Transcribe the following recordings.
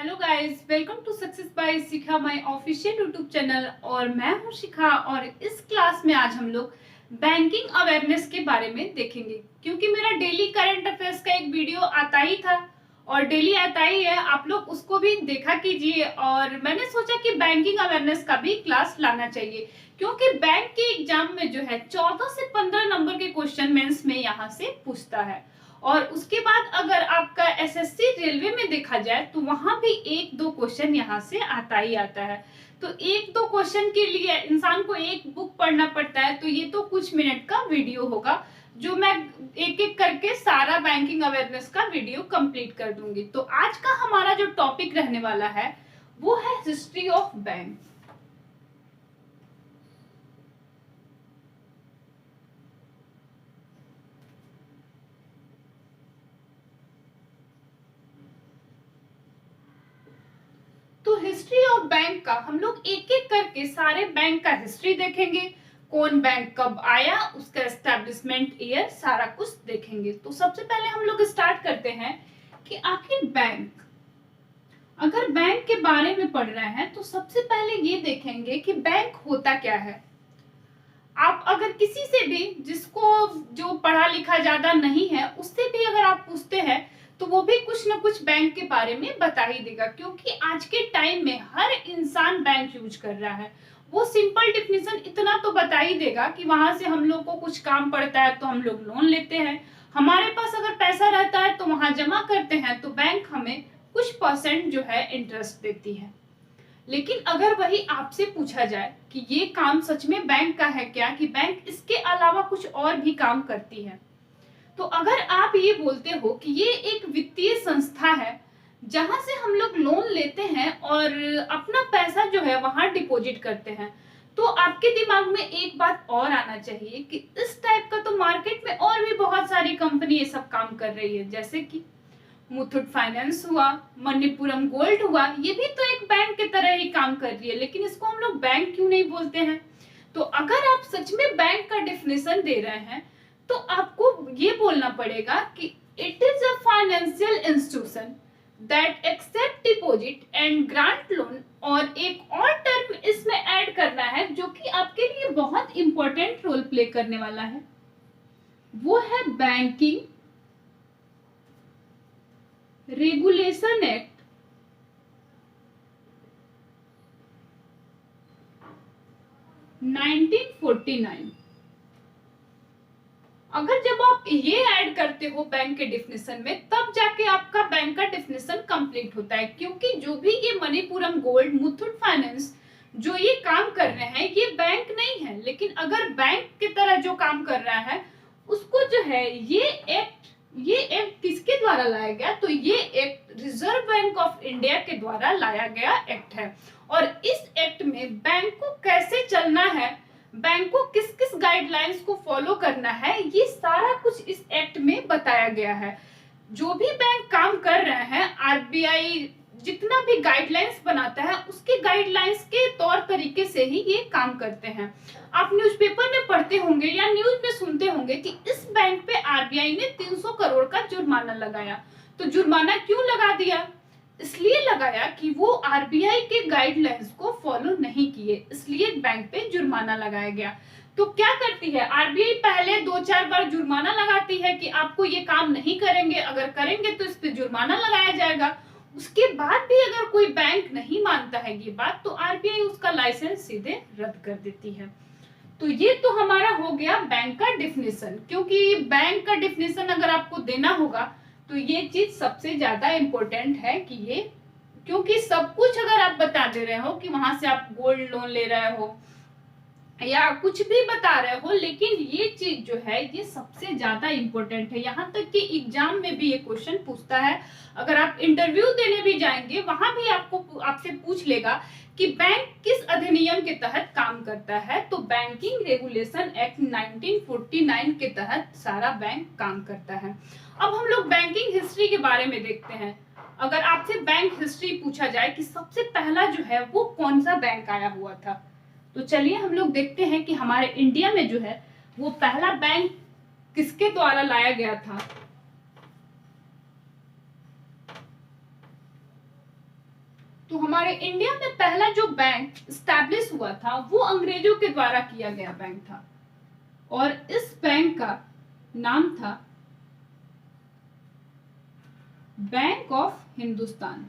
Hello guys, welcome to success by Shikha my official YouTube channel. और मैं हूं शिखा और इस क्लास में आज हम लोग बैंकिंग अवेयरनेस के बारे में देखेंगे। क्योंकि मेरा डेली करंट अफेयर्स का एक वीडियो आता ही था और डेली आता ही है, आप लोग उसको भी देखा कीजिए। और मैंने सोचा कि बैंकिंग अवेयरनेस का भी क्लास लाना चाहिए, क्योंकि बैंक के एग्जाम में जो है 14 से 15 नंबर के क्वेश्चन मेंस में यहाँ से पूछता है। और उसके बाद अगर आपका एसएससी रेलवे में देखा जाए तो वहां भी एक दो क्वेश्चन यहाँ से आता ही आता है। तो एक दो क्वेश्चन के लिए इंसान को एक बुक पढ़ना पड़ता है। तो ये तो कुछ मिनट का वीडियो होगा जो मैं एक एक करके सारा बैंकिंग अवेयरनेस का वीडियो कंप्लीट कर दूंगी। तो आज का हमारा जो टॉपिक रहने वाला है वो है हिस्ट्री ऑफ बैंक। तो हिस्ट्री ऑफ बैंक का हम लोग एक एक करके सारे बैंक का हिस्ट्री देखेंगे, कौन बैंक कब आया, उसका एस्टेब्लिशमेंट ईयर, सारा कुछ देखेंगे। तो सबसे पहले हम लोग स्टार्ट करते हैं कि आखिर बैंक, अगर बैंक के बारे में पढ़ रहे हैं तो सबसे पहले ये देखेंगे कि बैंक होता क्या है। आप अगर किसी से भी, जिसको जो पढ़ा लिखा ज्यादा नहीं है, उससे भी अगर आप पूछते हैं तो वो भी कुछ ना कुछ बैंक के बारे में बता ही देगा। क्योंकि आज के टाइम में हर इंसान बैंक यूज कर रहा है। वो सिंपल डिफिनेशन इतना तो बता ही देगा कि वहां से हम लोग को कुछ काम पड़ता है तो हम लोग लोन लेते हैं, हमारे पास अगर पैसा रहता है तो वहां जमा करते हैं, तो बैंक हमें कुछ परसेंट जो है इंटरेस्ट देती है। लेकिन अगर वही आपसे पूछा जाए कि ये काम सच में बैंक का है क्या, कि बैंक इसके अलावा कुछ और भी काम करती है, तो अगर आप ये बोलते हो कि ये एक वित्तीय संस्था है जहां से हम लोग लोन लेते हैं और अपना पैसा जो है वहां डिपॉजिट करते हैं, तो आपके दिमाग में एक बात और आना चाहिए कि इस टाइप का तो मार्केट में और भी बहुत सारी कंपनी ये सब काम कर रही है। जैसे कि मुथूट फाइनेंस हुआ, मणिपुरम गोल्ड हुआ, ये भी तो एक बैंक की तरह ही काम कर रही है, लेकिन इसको हम लोग बैंक क्यों नहीं बोलते हैं। तो अगर आप सच में बैंक का डेफिनेशन दे रहे हैं तो आपको ये बोलना पड़ेगा कि it is a financial institution that accept deposit and grant loan. और एक और टर्म इसमें ऐड करना है जो कि आपके लिए बहुत इंपॉर्टेंट रोल प्ले करने वाला है, वो है बैंकिंग रेगुलेशन एक्ट 1949। अगर जब आप ये ऐड करते हो बैंक के डिफिनेशन में, तब जाके आपका बैंक का डिफिनेशन कंप्लीट होता है। क्योंकि जो भी ये मणिपुरम गोल्ड, मुथूट फाइनेंस जो ये काम कर रहे हैं, ये बैंक नहीं है, लेकिन अगर बैंक की तरह जो काम कर रहा है उसको जो है ये एक्ट किसके द्वारा लाया गया, तो ये act reserve bank of India के द्वारा लाया गया एक्ट है। और इस एक्ट में बैंक को कैसे चलना है, बैंक को किस किस गाइडलाइंस को फॉलो करना है, ये सारा कुछ इस एक्ट में बताया गया है। जो भी बैंक काम कर रहे हैं, आरबीआई जितना भी गाइडलाइंस बनाता है उसके गाइडलाइंस के तौर तरीके से ही ये काम करते हैं। आप न्यूज़पेपर में पढ़ते होंगे या न्यूज में सुनते होंगे कि इस बैंक पे आरबीआई ने 300 करोड़ का जुर्माना लगाया। तो जुर्माना क्यों लगा दिया? इसलिए लगाया कि वो आरबीआई के गाइडलाइंस को फॉलो नहीं किए, इसलिए बैंक पे जुर्माना लगाया गया। तो क्या करती है आरबीआई? पहले 2-4 बार जुर्माना लगाती है कि आपको ये काम नहीं करेंगे, अगर करेंगे तो इस पे जुर्माना लगाया जाएगा। उसके बाद भी अगर कोई बैंक नहीं मानता है ये बात, तो आरबीआई उसका लाइसेंस सीधे रद्द कर देती है। तो ये तो हमारा हो गया बैंक का डिफिनेशन। क्योंकि बैंक का डिफिनेशन अगर आपको देना होगा तो ये चीज सबसे ज्यादा इंपॉर्टेंट है कि ये, क्योंकि सब कुछ अगर आप बता दे रहे हो कि वहां से आप गोल्ड लोन ले रहे हो या कुछ भी बता रहे हो, लेकिन ये चीज जो है ये सबसे ज्यादा इंपॉर्टेंट है। यहाँ तक कि एग्जाम में भी ये क्वेश्चन पूछता है। अगर आप इंटरव्यू देने भी जाएंगे वहां भी आपसे पूछ लेगा कि बैंक किस अधिनियम के तहत काम करता है, तो बैंकिंग रेगुलेशन एक्ट 1949 के तहत सारा बैंक काम करता है। अब हम लोग बैंकिंग हिस्ट्री के बारे में देखते हैं। अगर आपसे बैंक हिस्ट्री पूछा जाए कि सबसे पहला जो है वो कौन सा बैंक आया हुआ था, तो चलिए हम लोग देखते हैं कि हमारे इंडिया में जो है वो पहला बैंक किसके द्वारा लाया गया था। तो हमारे इंडिया में पहला जो बैंक स्टैब्लिश हुआ था वो अंग्रेजों के द्वारा किया गया बैंक था और इस बैंक का नाम था बैंक ऑफ हिंदुस्तान।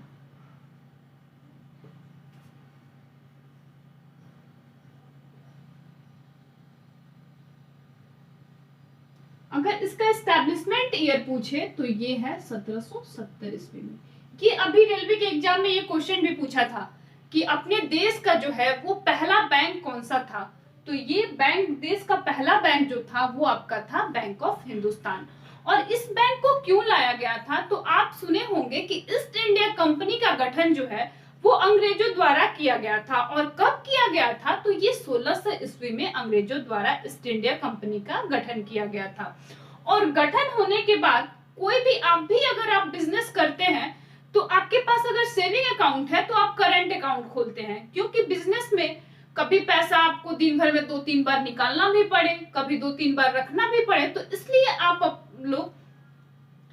अगर इसका एस्टैब्लिशमेंट ईयर पूछे तो ये है 1770 ईस्वी में। कि अभी रेलवे के एग्जाम में ये क्वेश्चन भी पूछा था कि अपने देश का जो है वो पहला बैंक कौन सा था, तो ये बैंक, देश का पहला बैंक जो था वो आपका था बैंक ऑफ हिंदुस्तान। और इस बैंक को क्यों लाया गया था, तो आप सुने होंगे कि ईस्ट इंडिया कंपनी का गठन जो है वो अंग्रेजों द्वारा किया गया था। और कब किया गया था, तो ये 1600 ईस्वी में अंग्रेजों द्वारा ईस्ट इंडिया कंपनी का गठन किया गया था। और गठन होने के बाद कोई भी अगर आप बिजनेस करते हैं तो आपके पास अगर सेविंग अकाउंट है तो आप करंट अकाउंट खोलते हैं, क्योंकि बिजनेस में कभी पैसा आपको दिन भर में 2-3 बार निकालना भी पड़े, कभी 2-3 बार रखना भी पड़े, तो इसलिए आप लोग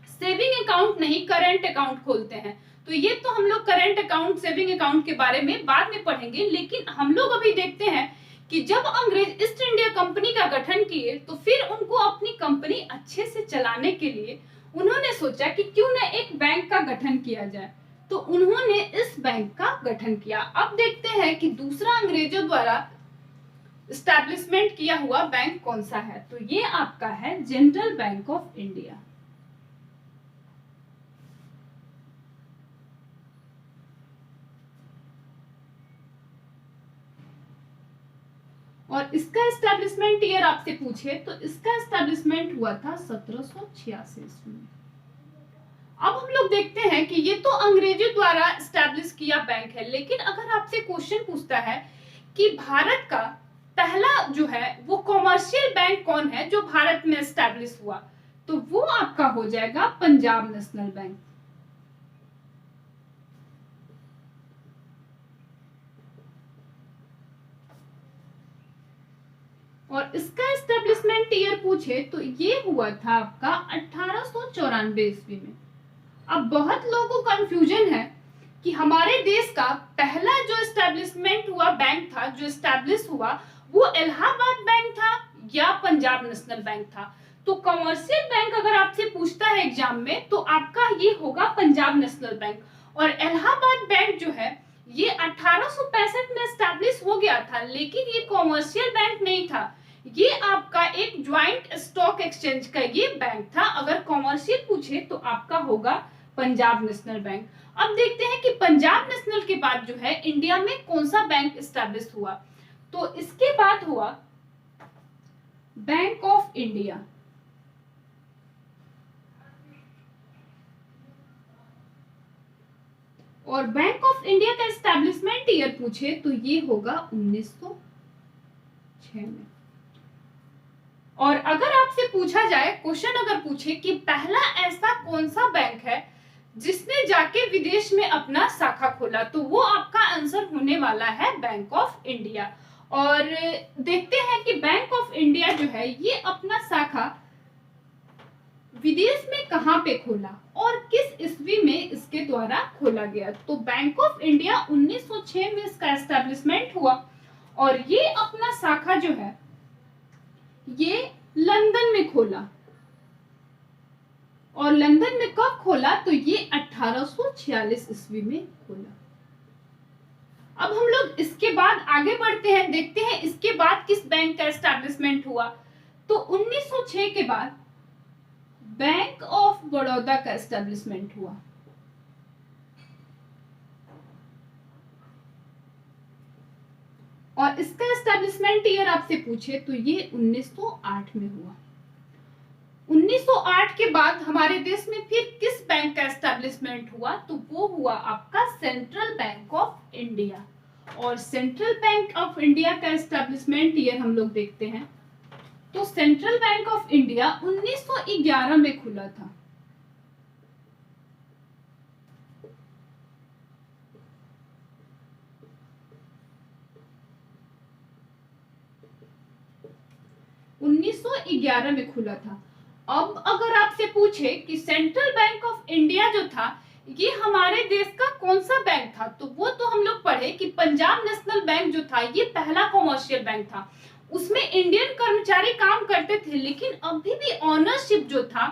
सेविंग अकाउंट नहीं करंट अकाउंट खोलते हैं। तो ये तो हम लोग करंट अकाउंट, सेविंग अकाउंट के बारे में बाद में पढ़ेंगे, लेकिन हम लोग अभी देखते हैं कि जब अंग्रेज ईस्ट इंडिया कंपनी का गठन किए तो फिर उनको अपनी कंपनी अच्छे से चलाने के लिए उन्होंने सोचा कि क्यों न एक बैंक का गठन किया जाए, तो उन्होंने इस बैंक का गठन किया। अब देखते हैं कि दूसरा अंग्रेजों द्वारा एस्टैब्लिशमेंट किया हुआ बैंक कौन सा है, तो ये आपका है जनरल बैंक ऑफ इंडिया। और इसका एस्टैब्लिशमेंट ईयर आपसे पूछे तो इसका एस्टैब्लिशमेंट हुआ था 1786 ईस्वी में। अब हम लोग देखते हैं कि ये तो अंग्रेजों द्वारा एस्टैब्लिश किया बैंक है, लेकिन अगर आपसे क्वेश्चन पूछता है कि भारत का पहला जो है वो कॉमर्शियल बैंक कौन है जो भारत में एस्टैब्लिश हुआ, तो वो आपका हो जाएगा पंजाब नेशनल बैंक। और इसका एस्टैब्लिशमेंट ईयर पूछे तो ये हुआ था आपका 1894 ईस्वी में। अब बहुत लोगों को कंफ्यूजन है कि हमारे देश का पहला जो एस्टैब्लिशमेंट हुआ बैंक था, जो एस्टैब्लिश हुआ, वो इलाहाबाद बैंक था या पंजाब नेशनल बैंक था। तो कमर्शियल बैंक अगर आपसे पूछता है एग्जाम में तो आपका ये होगा पंजाब नेशनल बैंक। और इलाहाबाद बैंक जो है ये 1865 में एस्टैब्लिश हो गया था, लेकिन ये कॉमर्शियल बैंक नहीं था, ये आपका एक ज्वाइंट स्टॉक एक्सचेंज का ये बैंक था। अगर कॉमर्शियल पूछे तो आपका होगा पंजाब नेशनल बैंक। अब देखते हैं कि पंजाब नेशनल के बाद जो है इंडिया में कौन सा बैंक एस्टैब्लिश हुआ, तो इसके बाद हुआ बैंक ऑफ इंडिया। और बैंक ऑफ इंडिया का एस्टैब्लिशमेंट ईयर पूछे तो ये होगा 1906 में। और अगर आपसे पूछा जाए, क्वेश्चन अगर पूछे कि पहला ऐसा कौन सा बैंक है जिसने जाके विदेश में अपना शाखा खोला, तो वो आपका आंसर होने वाला है बैंक ऑफ इंडिया। और देखते हैं कि बैंक ऑफ इंडिया जो है ये अपना शाखा विदेश में कहां पे खोला और किस ईस्वी में इसके द्वारा खोला गया। तो बैंक ऑफ इंडिया 1906 में इसका एस्टैब्लिशमेंट हुआ और ये अपना शाखा जो है ये लंदन में खोला। और लंदन में कब खोला, तो ये 1846 ईस्वी में खोला। अब हम लोग इसके बाद आगे बढ़ते हैं, देखते हैं इसके बाद किस बैंक का एस्टैब्लिशमेंट हुआ। तो 1906 के बाद बैंक ऑफ बड़ौदा का एस्टैब्लिशमेंट हुआ। और इसका एस्टैब्लिशमेंट ईयर आपसे पूछे तो ये 1908 में हुआ। 1908 के बाद हमारे देश में फिर किस बैंक का एस्टैब्लिशमेंट हुआ, तो वो हुआ आपका सेंट्रल बैंक ऑफ इंडिया। और सेंट्रल बैंक ऑफ इंडिया का एस्टैब्लिशमेंट ईयर हम लोग देखते हैं तो सेंट्रल बैंक ऑफ इंडिया 1911 में खुला था। में खुला था। अब अगर आपसे पूछे कि सेंट्रल बैंक ऑफ इंडिया जो था ये हमारे देश का कौन सा बैंक था, तो वो तो हम लोग पढ़े कि पंजाब नेशनल बैंक जो था ये पहला कॉमर्शियल बैंक था। उसमें इंडियन कर्मचारी काम करते थे, लेकिन अभी भी ऑनरशिप जो था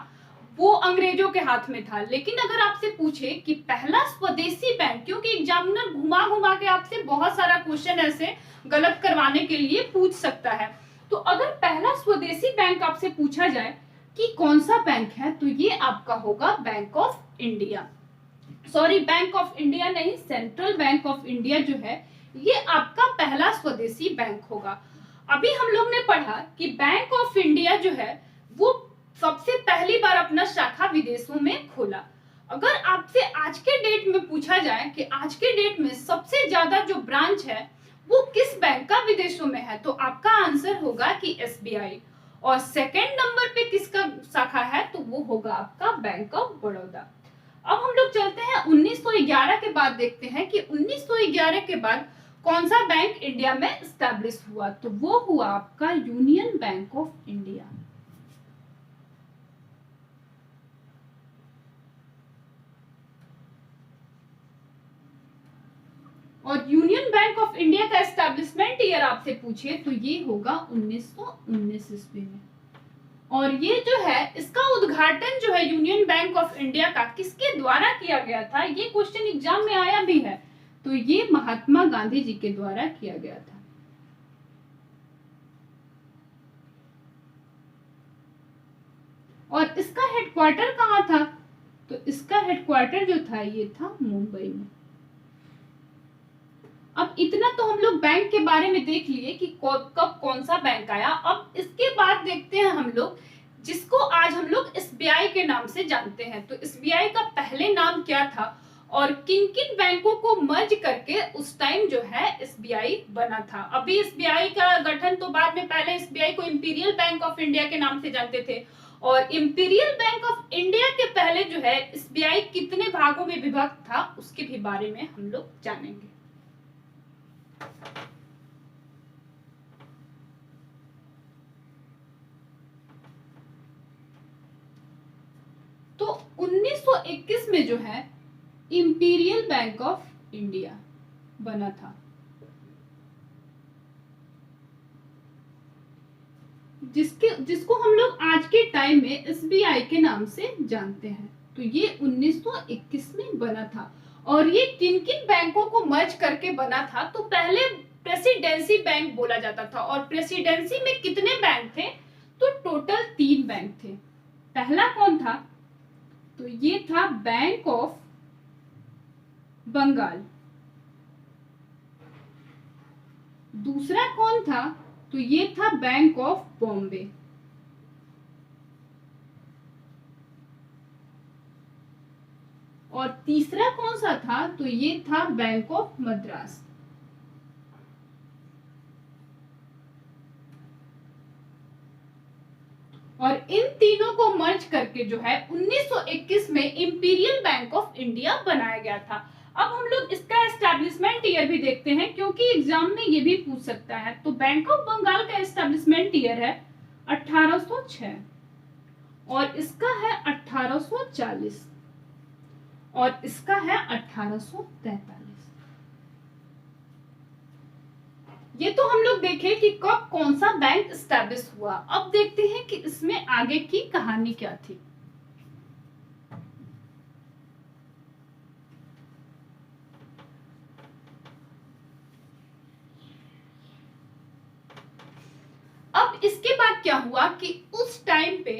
वो अंग्रेजों के हाथ में था। लेकिन अगर आपसे पूछे कि पहला स्वदेशी बैंक, क्योंकि एग्जामिनर घुमा घुमा के आपसे बहुत सारा क्वेश्चन ऐसे गलत करवाने के लिए पूछ सकता है, तो अगर पहला स्वदेशी बैंक आपसे पूछा जाए कि कौन सा बैंक है, तो ये आपका होगा bank of India. Sorry, bank of India नहीं, सेंट्रल बैंक ऑफ इंडिया जो है ये आपका पहला स्वदेशी बैंक होगा। अभी हम लोग ने पढ़ा कि बैंक ऑफ इंडिया जो है वो सबसे पहली बार अपना शाखा विदेशों में खोला। अगर आपसे आज के डेट में पूछा जाए कि आज के डेट में सबसे ज्यादा जो ब्रांच है वो किस बैंक का विदेशों में है, तो आपका आंसर होगा कि एसबीआई। और सेकंड नंबर पे किसका शाखा है, तो वो होगा आपका बैंक ऑफ बड़ौदा। अब हम लोग चलते हैं 1911 के बाद, देखते हैं कि 1911 के बाद कौन सा बैंक इंडिया में एस्टैब्लिश हुआ, तो वो हुआ आपका यूनियन बैंक ऑफ इंडिया। और यूनियन बैंक ऑफ इंडिया का एस्टैब्लिशमेंट ईयर आपसे पूछे तो ये होगा 1919 ईस्वी में। और ये जो है इसका उद्घाटन जो है यूनियन बैंक ऑफ इंडिया का किसके द्वारा किया गया था, ये क्वेश्चन एग्जाम में आया भी है, तो ये महात्मा गांधी जी के द्वारा किया गया था। और इसका हेडक्वार्टर कहाँ था, तो इसका हेडक्वार्टर जो था ये था मुंबई में। अब इतना तो हम लोग बैंक के बारे में देख लिए कि कब कौन सा बैंक आया। अब इसके बाद देखते हैं हम लोग जिसको आज हम लोग एसबीआई के नाम से जानते हैं, तो एसबीआई का पहले नाम क्या था और किन किन बैंकों को मर्ज करके उस टाइम जो है एसबीआई बना था। अभी एसबीआई का गठन तो बाद में, पहले एसबीआई को इंपीरियल बैंक ऑफ इंडिया के नाम से जानते थे। और इंपीरियल बैंक ऑफ इंडिया के पहले जो है एसबीआई कितने भागों में विभक्त था उसके भी बारे में हम लोग जानेंगे। तो 1921 में जो है इंपीरियल बैंक ऑफ इंडिया बना था, जिसको हम लोग आज के टाइम में एसबीआई के नाम से जानते हैं। तो ये 1921 में बना था। और ये किन किन बैंकों को मर्ज करके बना था, तो पहले प्रेसिडेंसी बैंक बोला जाता था। और प्रेसिडेंसी में कितने बैंक थे, तो टोटल 3 बैंक थे। पहला कौन था, तो ये था बैंक ऑफ बंगाल। दूसरा कौन था, तो ये था बैंक ऑफ बॉम्बे। और तीसरा कौन सा था, तो ये था बैंक ऑफ मद्रास। और इन तीनों को मर्ज करके जो है 1921 में इंपीरियल बैंक ऑफ इंडिया बनाया गया था। अब हम लोग इसका एस्टैब्लिशमेंट ईयर भी देखते हैं, क्योंकि एग्जाम में ये भी पूछ सकता है। तो बैंक ऑफ बंगाल का एस्टैब्लिशमेंट ईयर है 1806 और इसका है 1840 और इसका है 1843। ये तो हम लोग देखे कि कब कौन सा बैंक एस्टैब्लिश हुआ। अब देखते हैं कि इसमें आगे की कहानी क्या थी। अब इसके बाद क्या हुआ कि उस टाइम पे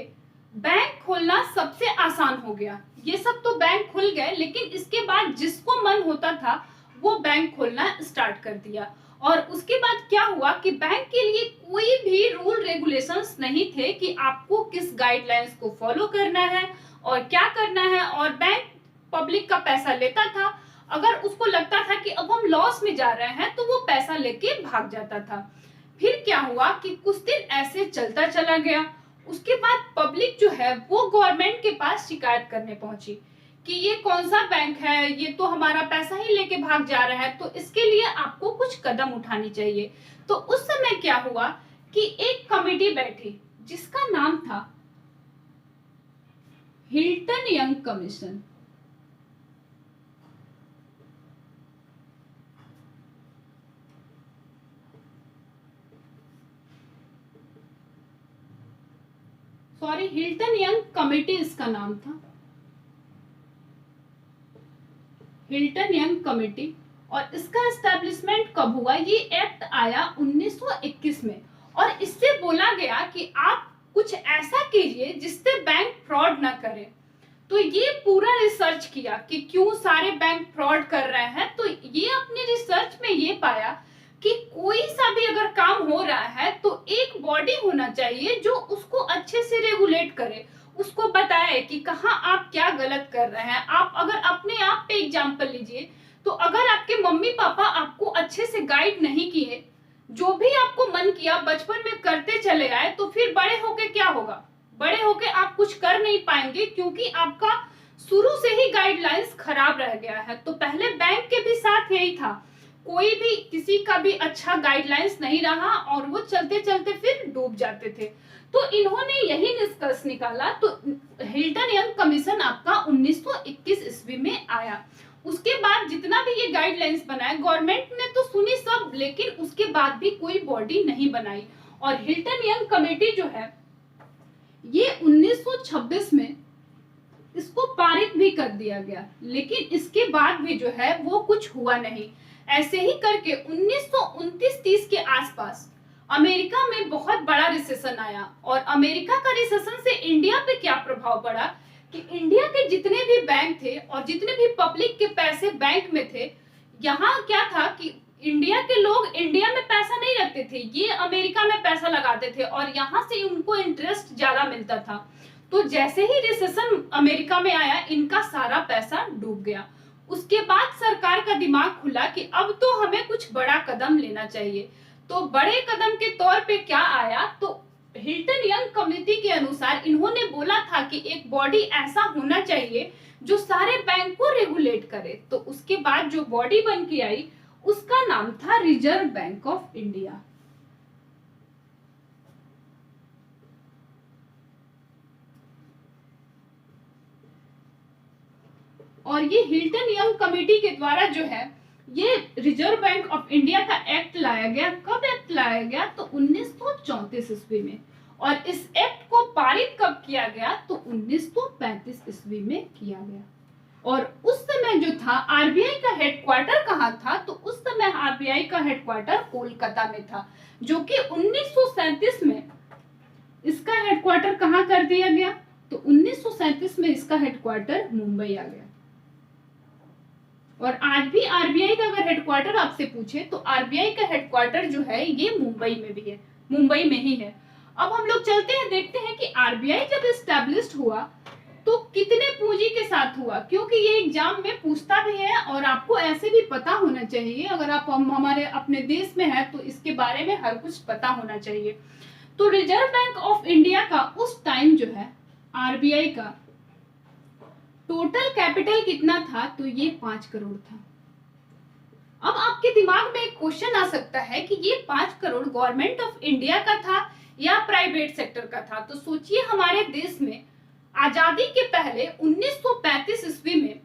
बैंक खोलना सबसे आसान हो गया। ये सब तो बैंक खुल गए, लेकिन इसके बाद जिसको मन होता था वो बैंक खोलना स्टार्ट कर दिया। और उसके बाद क्या हुआ कि बैंक के लिए कोई भी रूल रेगुलेशंस नहीं थे कि आपको किस गाइडलाइंस को फॉलो करना है और क्या करना है। और बैंक पब्लिक का पैसा लेता था, अगर उसको लगता था कि अब हम लॉस में जा रहे हैं तो वो पैसा लेके भाग जाता था। फिर क्या हुआ कि कुछ दिन ऐसे चलता चला गया। उसके बाद पब्लिक जो है वो गवर्नमेंट के पास शिकायत करने पहुंची कि ये कौन सा बैंक है, ये तो हमारा पैसा ही लेके भाग जा रहा है, तो इसके लिए आपको कुछ कदम उठानी चाहिए। तो उस समय क्या हुआ कि एक कमेटी बैठी जिसका नाम था Hilton young commission. Sorry, Hilton young committee इसका नाम था, हिल्टन यंग कमेटी। और इसका एस्टेब्लिशमेंट कब हुआ? ये एक्ट आया 1921 में, और इससे बोला गया कि आप कुछ ऐसा कीजिए जिससे बैंक फ्रॉड ना करे। तो ये पूरा रिसर्च किया कि क्यों सारे बैंक फ्रॉड कर रहे हैं। तो ये अपने रिसर्च में ये पाया कि कोई सा भी अगर काम हो रहा है तो एक बॉडी होना चाहिए जो उसको अच्छे से रेगुलेट करे, उसको बताए कि कहाँ आप क्या गलत कर रहे हैं। आप अगर अपने आप पे एग्जांपल लीजिए, तो अगर आपके मम्मी पापा आपको अच्छे से गाइड नहीं किए, जो भी आपको मन किया बचपन में करते चले आए, तो फिर बड़े होके क्या होगा? बड़े होके आप कुछ कर नहीं पाएंगे, क्योंकि आपका शुरू से ही गाइडलाइंस खराब रह गया है। तो पहले बैंक के भी साथ यही था, कोई भी किसी का भी अच्छा गाइडलाइंस नहीं रहा और वो चलते चलते फिर डूब जाते थे। तो इन्होंने यही निष्कर्ष निकाला। तो हिल्टन यंग कमीशन आपका 1921 ईस्वी में आया। उसके बाद जितना भी ये गाइडलाइंस बनाया, गवर्नमेंट ने तो सुनी सब, लेकिन उसके बाद भी कोई बॉडी नहीं बनाई। और हिल्टन यंग कमेटी जो है ये 1926 में इसको पारित भी कर दिया गया, लेकिन इसके बाद भी जो है वो कुछ हुआ नहीं। ऐसे ही करके 1929-30 के आसपास अमेरिका में बहुत बड़ा रिसेशन आया। और अमेरिका का रिसेशन से इंडिया पे क्या प्रभाव पड़ा कि इंडिया के जितने भी बैंक थे और जितने भी पब्लिक के पैसे बैंक में थे, यहाँ क्या था कि इंडिया के लोग इंडिया में पैसा नहीं रखते थे, ये अमेरिका में पैसा लगाते थे और यहाँ से उनको इंटरेस्ट ज्यादा मिलता था। तो जैसे ही रिसेशन अमेरिका में आया, इनका सारा पैसा डूब गया। उसके बाद सरकार का दिमाग खुला कि अब तो हमें कुछ बड़ा कदम लेना चाहिए। तो बड़े कदम के तौर पे क्या आया? तो हिल्टन यंग कमेटी के अनुसार इन्होंने बोला था कि एक बॉडी ऐसा होना चाहिए जो सारे बैंक को रेगुलेट करे। तो उसके बाद जो बॉडी बन के आई उसका नाम था रिजर्व बैंक ऑफ इंडिया। और ये हिल्टन यंग कमेटी के द्वारा जो है ये रिजर्व बैंक ऑफ इंडिया का एक्ट लाया गया। कब एक्ट लाया गया? तो 1934 ईस्वी में। और इस एक्ट को पारित कब किया गया? तो 1935 ईस्वी में किया गया। और उस समय जो था आरबीआई का हेडक्वार्टर कहाँ था? तो उस समय आरबीआई का हेडक्वार्टर कोलकाता में था, जो कि 1937 में इसका हेडक्वार्टर कहाँ कर दिया गया? तो 1937 में इसका हेडक्वार्टर मुंबई आ गया। और आज भी आरबीआई का अगर हेडक्वार्टर आपसे पूछे तो आरबीआई का हेडक्वार्टर जो है ये मुंबई में भी है, मुंबई में ही है। अब हम लोग चलते हैं, देखते हैं कि आरबीआई जब एस्टैब्लिश्ड हुआ तो कितने पूंजी के साथ हुआ, क्योंकि ये एग्जाम में पूछता भी है और आपको ऐसे भी पता होना चाहिए। अगर आप हमारे अपने देश में है तो इसके बारे में हर कुछ पता होना चाहिए। तो रिजर्व बैंक ऑफ इंडिया का उस टाइम जो है आरबीआई का टोटल कैपिटल कितना था? तो ये 5 करोड़ था। अब आपके दिमाग में एक क्वेश्चन आ सकता है कि ये 5 करोड़ गवर्नमेंट ऑफ इंडिया का था या प्राइवेट सेक्टर का था। तो सोचिए, हमारे देश में आजादी के पहले 1935 ईस्वी में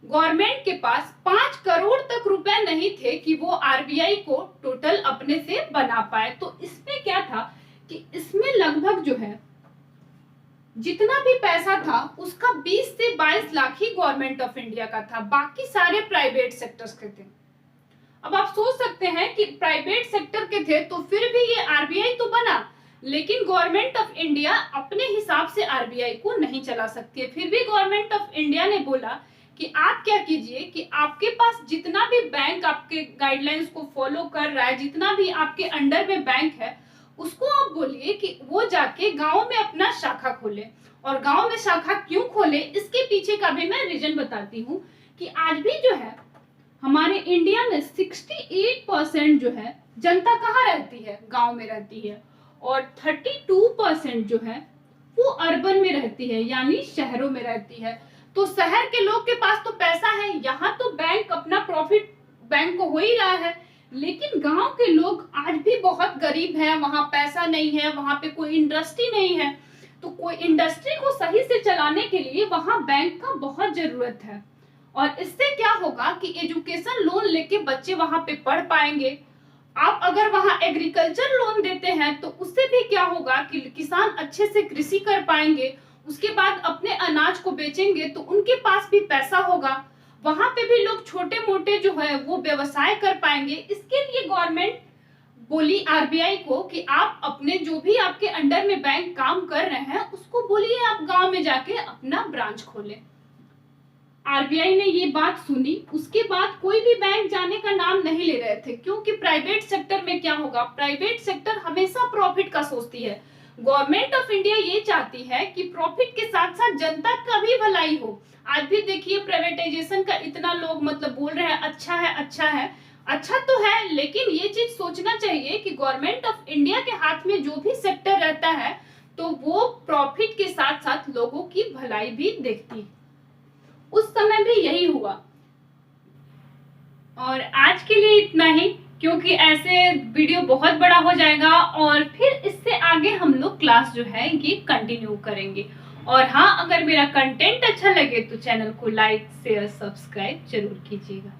गवर्नमेंट के पास 5 करोड़ तक रुपए नहीं थे कि वो आरबीआई को टोटल अपने से बना पाए। तो इसमें क्या था कि इसमें लगभग जो है जितना भी पैसा था उसका 20 से 22 लाख ही गवर्नमेंट ऑफ इंडिया का था, बाकी सारे प्राइवेट सेक्टर्स के थे। अब आप सोच सकते हैं कि प्राइवेट सेक्टर के थे तो फिर भी ये आरबीआई तो बना, लेकिन गवर्नमेंट ऑफ इंडिया अपने हिसाब से आरबीआई को नहीं चला सकती है। फिर भी गवर्नमेंट ऑफ इंडिया ने बोला कि आप क्या कीजिए कि आपके पास जितना भी बैंक आपके गाइडलाइंस को फॉलो कर रहा है, जितना भी आपके अंडर में बैंक है, उसको आप बोलिए कि वो जाके गांव में अपना शाखा खोले। और गांव में शाखा क्यों खोले, इसके पीछे का भी मैं रीजन बताती हूँ कि आज भी जो है हमारे इंडिया में 68% जो है जनता कहाँ रहती है? गांव में रहती है। और 32% जो है वो अर्बन में रहती है, यानी शहरों में रहती है। तो शहर के लोग के पास तो पैसा है, यहाँ तो बैंक अपना प्रॉफिट बैंक को हो ही रहा है, लेकिन गांव के लोग आज भी बहुत गरीब हैं, वहां पैसा नहीं है, वहां पे कोई इंडस्ट्री नहीं है। तो कोई इंडस्ट्री को सही से चलाने के लिए वहां बैंक का बहुत जरूरत है। और इससे क्या होगा कि एजुकेशन लोन लेके बच्चे वहां पे पढ़ पाएंगे, आप अगर वहां एग्रीकल्चर लोन देते हैं तो उससे भी क्या होगा कि किसान अच्छे से कृषि कर पाएंगे, उसके बाद अपने अनाज को बेचेंगे तो उनके पास भी पैसा होगा, वहां पे भी लोग छोटे मोटे जो है वो व्यवसाय कर पाएंगे। इसके लिए गवर्नमेंट बोली आरबीआई को कि आप अपने जो भी आपके अंडर में बैंक काम कर रहे हैं उसको बोलिए आप गांव में जाके अपना ब्रांच खोलें। आरबीआई ने ये बात सुनी, उसके बाद कोई भी बैंक जाने का नाम नहीं ले रहे थे, क्योंकि प्राइवेट सेक्टर में क्या होगा, प्राइवेट सेक्टर हमेशा प्रॉफिट का सोचती है। गवर्नमेंट ऑफ इंडिया ये चाहती है कि प्रॉफिट के साथ साथ जनता का भी भलाई हो। आज भी देखिए प्राइवेटाइजेशन का इतना लोग मतलब बोल रहे हैं अच्छा है अच्छा है, अच्छा तो है, लेकिन ये चीज सोचना चाहिए कि गवर्नमेंट ऑफ इंडिया के हाथ में जो भी सेक्टर रहता है तो वो प्रॉफिट के साथ साथ लोगों की भलाई भी देखती है। उस समय भी यही हुआ। और आज के लिए इतना ही, क्योंकि ऐसे वीडियो बहुत बड़ा हो जाएगा और फिर इससे आगे हम लोग क्लास जो है ये कंटिन्यू करेंगे। और हाँ, अगर मेरा कंटेंट अच्छा लगे तो चैनल को लाइक शेयर सब्सक्राइब जरूर कीजिएगा।